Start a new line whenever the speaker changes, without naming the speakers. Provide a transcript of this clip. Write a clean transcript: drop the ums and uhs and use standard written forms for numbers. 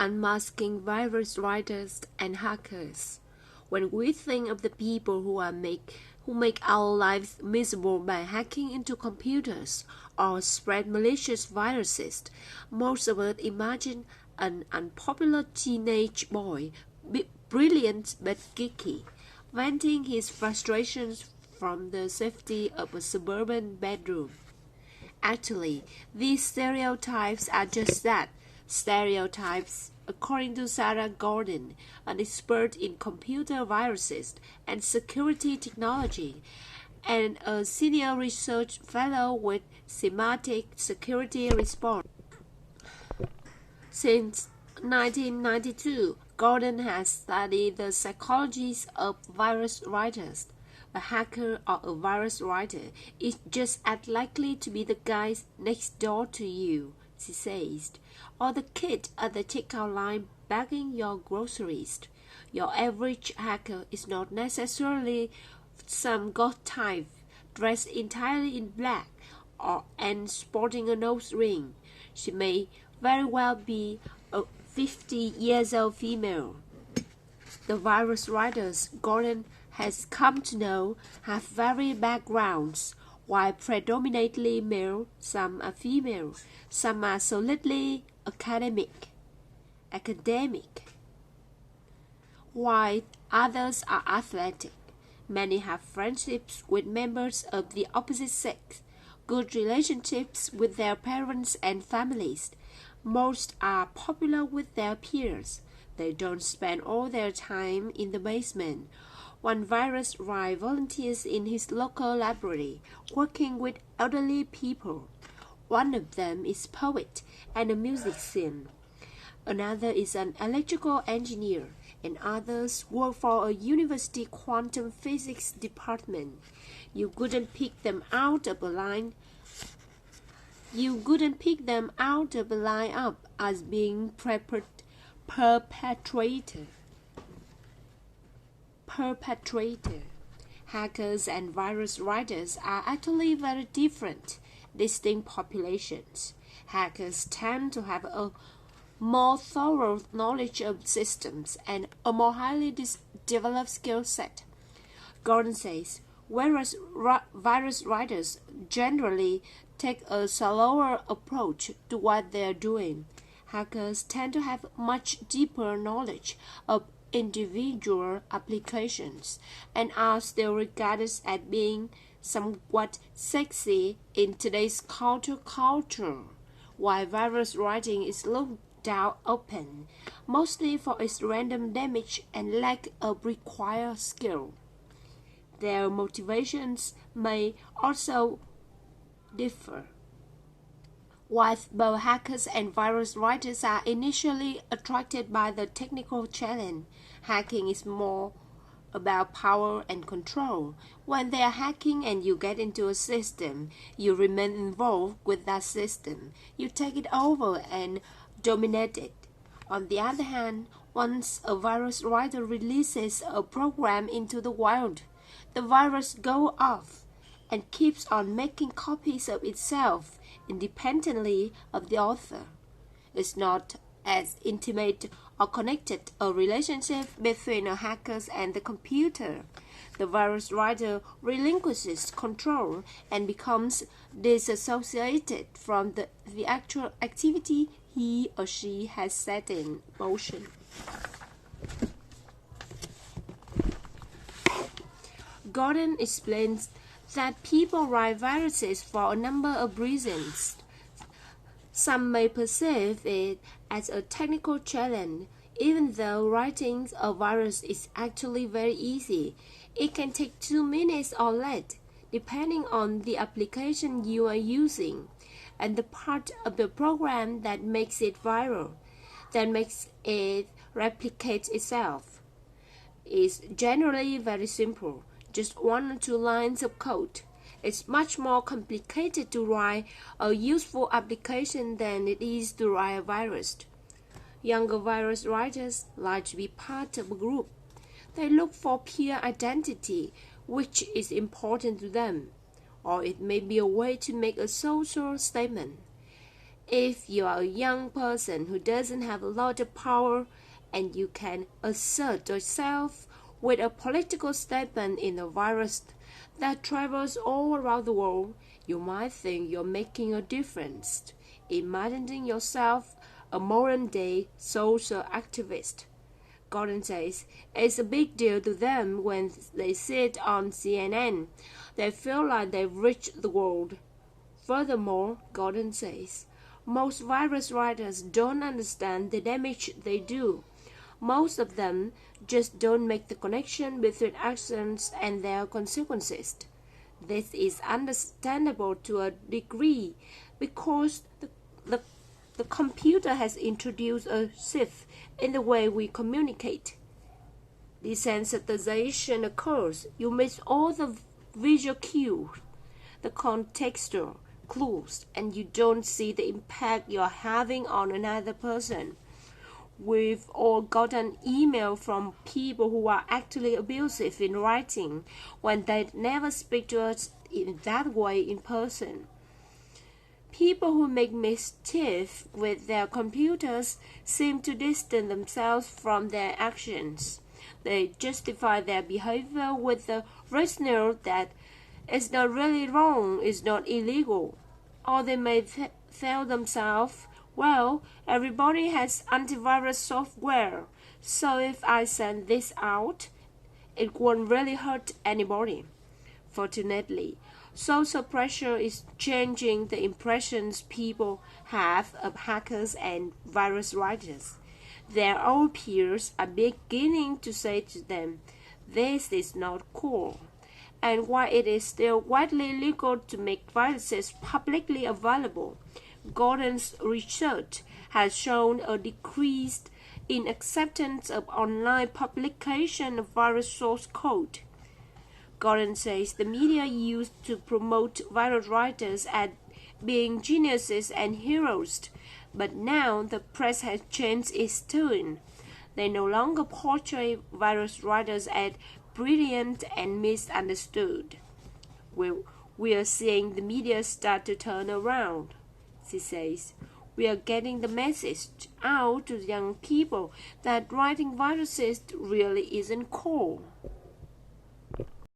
Unmasking virus writers and hackers. When we think of the people who make our lives miserable by hacking into computers or spread malicious viruses, most of us imagine an unpopular teenage boy, brilliant but geeky, venting his frustrations from the safety of a suburban bedroom. Actually, these stereotypes are just that, stereotypes. According to Sarah Gordon, an expert in computer viruses and security technology, and a senior research fellow with Semantic Security Response. Since 1992, Gordon has studied the psychologies of virus writers. A hacker or a virus writer is just as likely to be the guy next door to you, she says, or the kid at the checkout line bagging your groceries. Your average hacker is not necessarily some goth type dressed entirely in black and sporting a nose ring. She may very well be a 50-year-old female. The virus writers Gordon has come to know have varied backgrounds. While predominantly male, some are female, some are solidly academic, while others are athletic. Many have friendships with members of the opposite sex, good relationships with their parents and families. Most are popular with their peers. They don't spend all their time in the basement. One virus writer volunteers in his local library, working with elderly people. One of them is a poet and a musician. Another is an electrical engineer, and others work for a university quantum physics department. You couldn't pick them out of a lineup as being perpetrator. Hackers and virus writers are actually very different, distinct populations. Hackers tend to have a more thorough knowledge of systems and a more highly developed skill set. Gordon says, whereas virus writers generally take a slower approach to what they are doing, hackers tend to have much deeper knowledge of individual applications and are still regarded as being somewhat sexy in today's culture, while virus writing is looked down upon, mostly for its random damage and lack of required skill. Their motivations may also differ. While both hackers and virus writers are initially attracted by the technical challenge, hacking is more about power and control. When they are hacking and you get into a system, you remain involved with that system. You take it over and dominate it. On the other hand, once a virus writer releases a program into the wild, the virus goes off and keeps on making copies of itself independently of the author. It's not as intimate or connected a relationship between a hacker and the computer. The virus writer relinquishes control and becomes disassociated from the actual activity he or she has set in motion. Gordon explains that people write viruses for a number of reasons. Some may perceive it as a technical challenge, even though writing a virus is actually very easy. It can take 2 minutes or less, depending on the application you are using and the part of the program that makes it viral, that makes it replicate itself. It's generally very simple. Just 1 or 2 lines of code. It's much more complicated to write a useful application than it is to write a virus. Younger virus writers like to be part of a group. They look for peer identity, which is important to them, or it may be a way to make a social statement. If you are a young person who doesn't have a lot of power and you can assert yourself with a political statement in a virus that travels all around the world, you might think you're making a difference, imagining yourself a modern-day social activist. Gordon says it's a big deal to them when they sit on CNN. They feel like they've reached the world. Furthermore, Gordon says, most virus writers don't understand the damage they do. Most of them just don't make the connection between actions and their consequences. This is understandable to a degree because the computer has introduced a shift in the way we communicate. Desensitization occurs. You miss all the visual cues, the contextual clues, and you don't see the impact you're having on another person. We've all gotten email from people who are actually abusive in writing when they never speak to us in that way in person. People who make mischief with their computers seem to distance themselves from their actions. They justify their behavior with the rationale that it's not really wrong, it's not illegal. Or they may tell themselves, well, everybody has antivirus software, so if I send this out, it won't really hurt anybody. Fortunately, social pressure is changing the impressions people have of hackers and virus writers. Their old peers are beginning to say to them, this is not cool. And while it is still widely legal to make viruses publicly available, Gordon's research has shown a decrease in acceptance of online publication of virus source code. Gordon says the media used to promote virus writers as being geniuses and heroes, but now the press has changed its tune. They no longer portray virus writers as brilliant and misunderstood. We are seeing the media start to turn around, she says. We are getting the message out to young people that writing viruses really isn't cool.